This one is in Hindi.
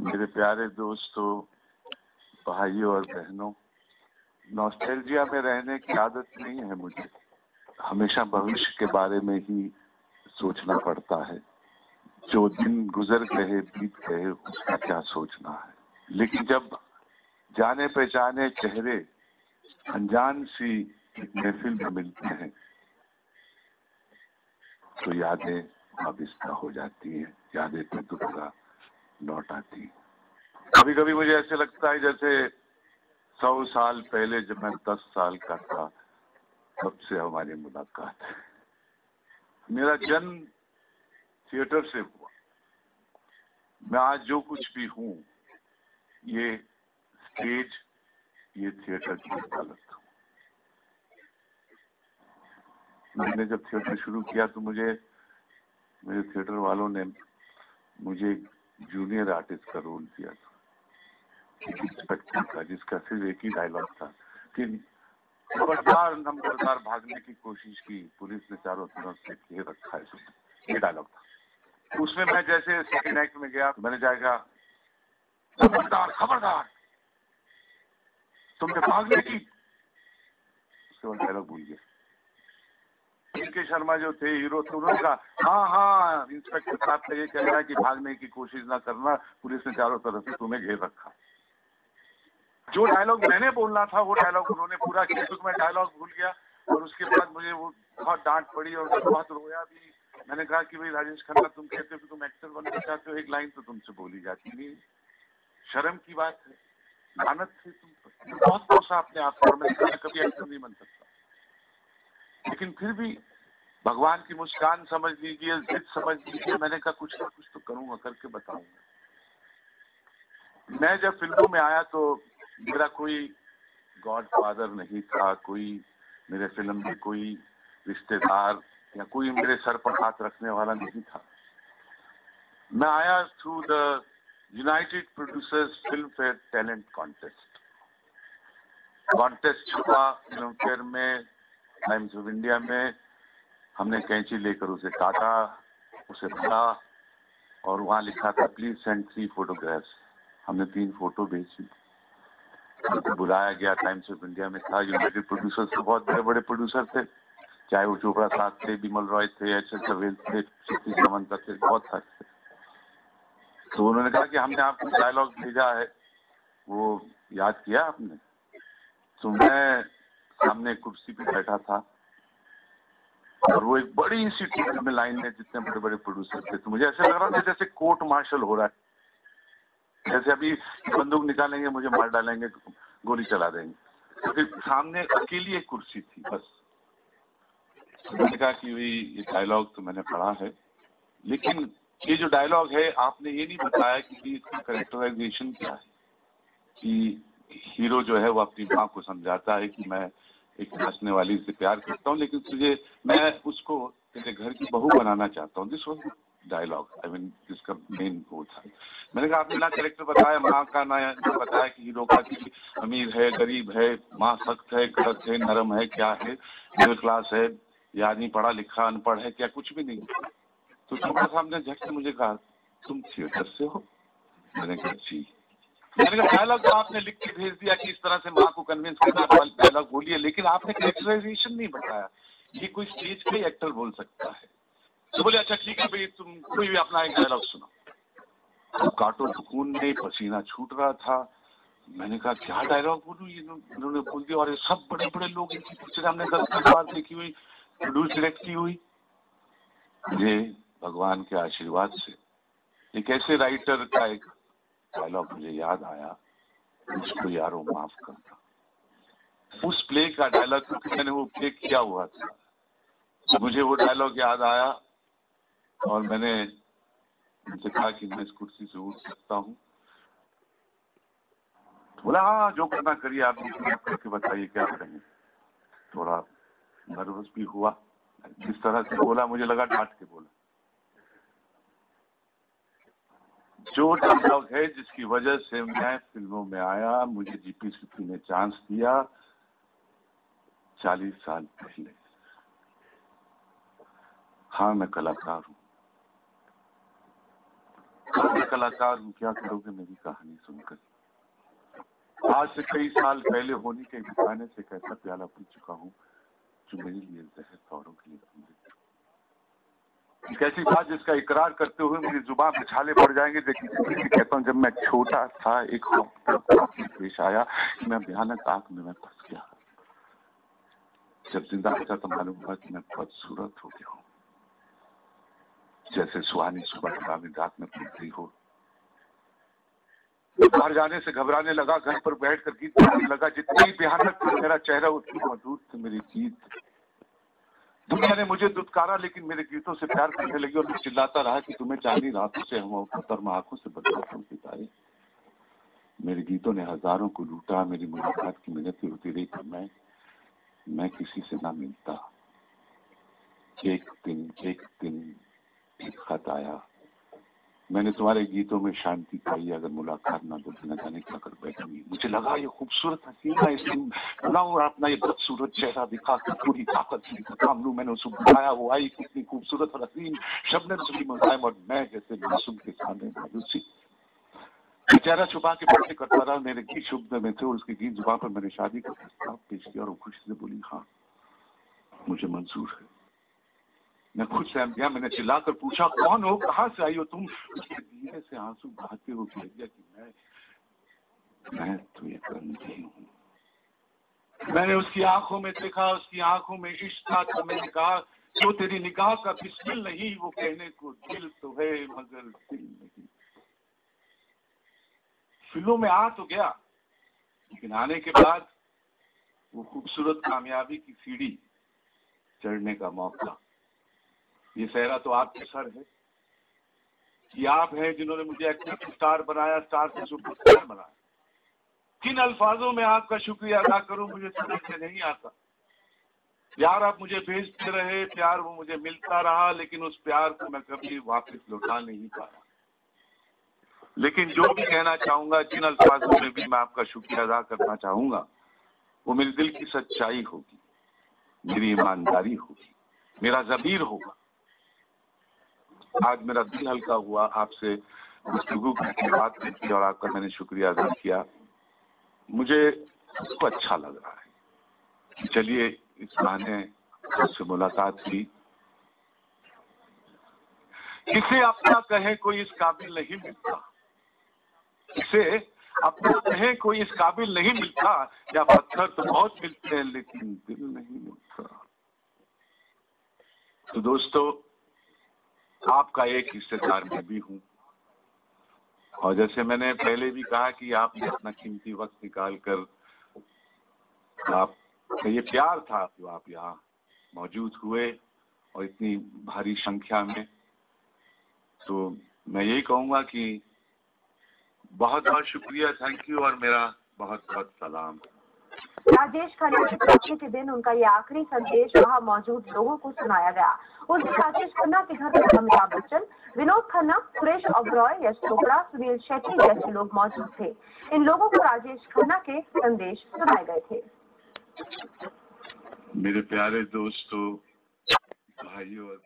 मेरे प्यारे दोस्तों, भाइयों और बहनों, नॉस्टैल्जिया में रहने की आदत नहीं है मुझे। हमेशा भविष्य के बारे में ही सोचना पड़ता है। जो दिन गुजर गए बीत गए उसका क्या सोचना है। लेकिन जब जाने पहचाने चेहरे अनजान सी एक महफिल में मिलते हैं तो यादें वापिस हो जाती हैं, यादें तो दोबारा लौट आती हैं। कभी कभी मुझे ऐसे लगता है जैसे 100 साल पहले जब मैं 10 साल का था तब से हमारी मुलाकात है। मेरा जन्म थिएटर से हुआ। मैं आज जो कुछ भी हूँ ये स्टेज, ये थिएटर की बदौलत। मैंने जब थिएटर शुरू किया तो मेरे थिएटर वालों ने मुझे जूनियर आर्टिस्ट का रोल दिया था, इंस्पेक्टर का, जिसका सिर्फ एक ही डायलॉग था कि खबरदार नंबरदार भागने की कोशिश की, पुलिस ने चारों तरफ से घेर रखा है। ये डायलॉग था। उसमें मैं जैसे सेकेंड एक्ट में गया, मैंने जाएगा खबरदार खबरदार तुमने भागने की, उसके बाद डायलॉग भूल गया। के शर्मा जो थे हीरो थे, उन्होंने कहा हाँ इंस्पेक्टर साहब का ये कहना है कि भागने की कोशिश ना करना, पुलिस ने चारों तरफ से तुम्हें घेर रखा। जो डायलॉग मैंने बोलना था वो डायलॉग उन्होंने पूरा किया, क्योंकि मैं डायलॉग भूल गया। और उसके बाद मुझे वो बहुत डांट पड़ी और मैं बहुत रोया भी। मैंने कहा कि भाई राजेश खन्ना, तुम कहते हो कि तुम एक्टर बनना चाहते हो, एक लाइन तो तुमसे बोली जाती नहीं, शर्म की बात है, लानत से तुम बहुत कोसा अपने आप को, और मैं कभी एक्टर नहीं बन सकता। लेकिन फिर भी भगवान की मुस्कान समझ लीजिए, जिद समझ लीजिए, मैंने कहा कुछ ना कुछ तो करूंगा, करके बताऊंगा। मैं जब फिल्मों में आया तो मेरा कोई गॉडफादर नहीं था, कोई मेरे फिल्म में कोई रिश्तेदार या कोई मेरे सर पर हाथ रखने वाला नहीं था। मैं आया through the United producers film fair talent contest हुआ फिल्म फेयर में, टाइम्स ऑफ इंडिया में। हमने कैंची लेकर उसे काटा, उसे भरा और वहां लिखा था प्लीज सेंड 3 फोटोग्राफ्स। हमने 3 फोटो भेजी, उनको बुलाया गया। टाइम्स ऑफ इंडिया में था, यूनाइटेड प्रोड्यूसर्स के बहुत बड़े बड़े प्रोड्यूसर थे, चाहे वो चोपड़ा साहब थे, बिमल रॉय थे, एच एस सवेल थे, सतीश रमन थे, बहुत सारे थे। तो उन्होंने कहा कि हमने आपको डायलॉग भेजा है, वो याद किया आपने? तो मैं सामने कुर्सी पे बैठा था और वो एक बड़ी सी टेबल में लाइन में जितने बड़े बड़े प्रोड्यूसर थे, तो मुझे ऐसे लग रहा था जैसे कोर्ट मार्शल हो रहा है, जैसे अभी बंदूक निकालेंगे, मुझे मार डालेंगे, गोली चला देंगे। तो फिर सामने अकेली एक कुर्सी थी बस। मैंने कहा कि भाई ये डायलॉग तो मैंने पढ़ा है, लेकिन ये जो डायलॉग है आपने ये नहीं बताया कि इसका कैरेक्टराइजेशन क्या है। कि हीरो जो है वो अपनी माँ को समझाता है कि मैं एक नाचने वाली से प्यार करता हूँ, लेकिन मैं उसको तेरे घर की बहू बनाना चाहता हूँ। This was dialogue, I mean जिसका मेन वो था। मैंने कहा आपने ना कैरेक्टर बताया, माँ का ना बताया कि हीरो का कि अमीर है, गरीब है, माँ सख्त है, कड़क है, नरम है, क्या है, मिडिल क्लास है, या आदमी पढ़ा लिखा अनपढ़ है, क्या कुछ भी नहीं। तो चोपड़ा साहब ने झट से मुझे कहा तुम थिएटर से हो? मैंने कहा जी। मैंने कहा डायलॉग तो आपने लिख के भेज दिया कि इस तरह से माँ को कन्विंस करना डायलॉग बोलिए, लेकिन आपने कैरेक्टराइजेशन नहीं बताया। ये कोई स्टेज पे एक्टर बोल सकता है। तो बोले अच्छा ठीक है भाई, तुम कोई भी अपना एक डायलॉग सुनो। तो काटो तो खून नहीं, पसीना छूट रहा था। मैंने कहा क्या डायलॉग बोलूं, इन्होंने बोल दिया। और ये सब बड़े बड़े लोग, इनकी पिक्चर हमने 10 बार देखी हुई, प्रोड्यूस डायरेक्ट की हुई। मुझे भगवान के आशीर्वाद से एक ऐसे राइटर का एक डायलॉग मुझे याद आया, उसको यारो माफ करना। उस प्ले का डायलॉग, क्योंकि मैंने वो प्ले किया हुआ था, तो मुझे वो डायलॉग याद आया और मैंने उनसे कहा कि मैं इस कुर्सी से उठ सकता हूँ। बोला हाँ जो करना करिए, आप करके बताइए क्या करेंगे। थोड़ा नर्वस भी हुआ, जिस तरह से बोला मुझे लगा डांट के बोला। जो डायलॉग है जिसकी वजह से मैं फिल्मों में आया, मुझे जीपीसीसी ने चांस दिया 40 साल पहले। हाँ मैं कलाकार हूँ, कलाकार हूँ, क्या करोगे मेरी कहानी सुनकर। आज से कई साल पहले होने के बिताने से एक ऐसा प्याला पी चुका हूँ जो मेरे लिए जहर, औरों के लिए अमृत। एक ऐसी बात जिसका इकरार करते हुए मेरी जुबान पे छाले पड़ जाएंगे। देखिए कहता हूँ, जब मैं छोटा था एक वक्त पेश आया कि मैं भयानक आग में मैं फंस गया। जब जिंदा बचा तो मालूम हुआ कि मैं बदसूरत हो गया हूँ, जैसे सुहानी सुबह ग्रामीण रात में पड़ गई हो। बाहर जाने से घबराने लगा, घर पर बैठकर गीत गाने लगा। जितनी भयानक मेरा चेहरा उतनी मधुर थी मेरी गीत। दुनिया ने मुझे दुत्कारा, लेकिन मेरे गीतों से प्यार करने लगी और मैं चिल्लाता रहा कि तुम्हें चांदनी रातों से हम कर्म आंखों से बदलाता हूँ सितारे। मेरे गीतों ने हजारों को लूटा, मेरी मुलाकात की मिन्नतें होती रही पर मैं किसी से ना मिलता। एक दिन एक खत आया, मैंने तुम्हारे गीतों में शांति पाई, अगर मुलाकात ना तो न जाने क्या कर बैठूंगी। मुझे लगा ये खूबसूरत हसीना बुलाऊं और अपना ये बदसूरत चेहरा दिखा कर पूरी ताकत से काम लूं। मैंने उसको बुलाया, वो आई, कितनी खूबसूरत और हसीन, शबनम सी मुलायम, और मैं जैसे मासूम के सामने मायूसी चेहरा छुपा के बातें करता रहा। मेरे गीत शुभ में थे, उसके गीत जुबान पर मैंने शादी का प्रस्ताव पेश किया और वो खुशी से बोली, हाँ मुझे मंजूर है। मैं खुद सहम गया। मैंने चिल्लाकर पूछा, कौन हो, कहाँ से आई हो तुम? उसके धीरे से आंसू बहाते हुए कह दिया कि मैं तो ये करनी हूँ। मैंने उसकी आंखों में देखा, उसकी आंखों में इश्क था। तो मैंने कहा, जो तेरी निगाह का बिस्मिल नहीं, वो कहने को दिल तो है मगर दिल नहीं। फिल्मों में आ तो गया, लेकिन आने के बाद वो खूबसूरत कामयाबी की सीढ़ी चढ़ने का मौका, ये सहरा तो आपके सर है। ये आप हैं जिन्होंने मुझे एक्टर स्टार बनाया, स्टार से सुपरस्टार बनाया। किन अल्फाजों में आपका शुक्रिया अदा करूं मुझे समझ में नहीं आता। प्यार आप मुझे भेजते रहे, प्यार वो मुझे मिलता रहा, लेकिन उस प्यार को मैं कभी वापस लौटा नहीं पाया। लेकिन जो भी कहना चाहूंगा, जिन अल्फाजों में भी मैं आपका शुक्रिया अदा करना चाहूंगा, वो मेरे दिल की सच्चाई होगी, मेरी ईमानदारी होगी, मेरा ज़मीर होगा। आज मेरा दिल हल्का हुआ आपसे गुफ्तगू की बात की और आपका मैंने शुक्रिया अदा किया। मुझे उसको अच्छा लग रहा है। चलिए इस बहाने उससे मुलाकात हुई। इसे अपना कहे कोई इस काबिल नहीं मिलता, इसे अपना कहे कोई इस काबिल नहीं मिलता। या पत्थर तो बहुत मिलते हैं लेकिन दिल नहीं मिलता। तो दोस्तों, आपका एक हिस्सेदार मैं भी हूं, और जैसे मैंने पहले भी कहा कि आपने अपना कीमती वक्त निकाल कर, आप ये प्यार था जो आप यहाँ मौजूद हुए और इतनी भारी संख्या में, तो मैं यही कहूंगा कि बहुत बहुत शुक्रिया, थैंक यू, और मेरा बहुत बहुत सलाम। राजेश खन्ना के पहुंचने के दिन उनका ये आखिरी संदेश वहां मौजूद लोगों को सुनाया गया। उस दिन राजेश खन्ना के घर पर अमिताभ बच्चन, विनोद खन्ना, सुरेश ओबरॉय, यश चोपड़ा, सुनील शेट्टी जैसे लोग मौजूद थे। इन लोगों को राजेश खन्ना के संदेश सुनाए गए थे। मेरे प्यारे दोस्तों, भाइयों और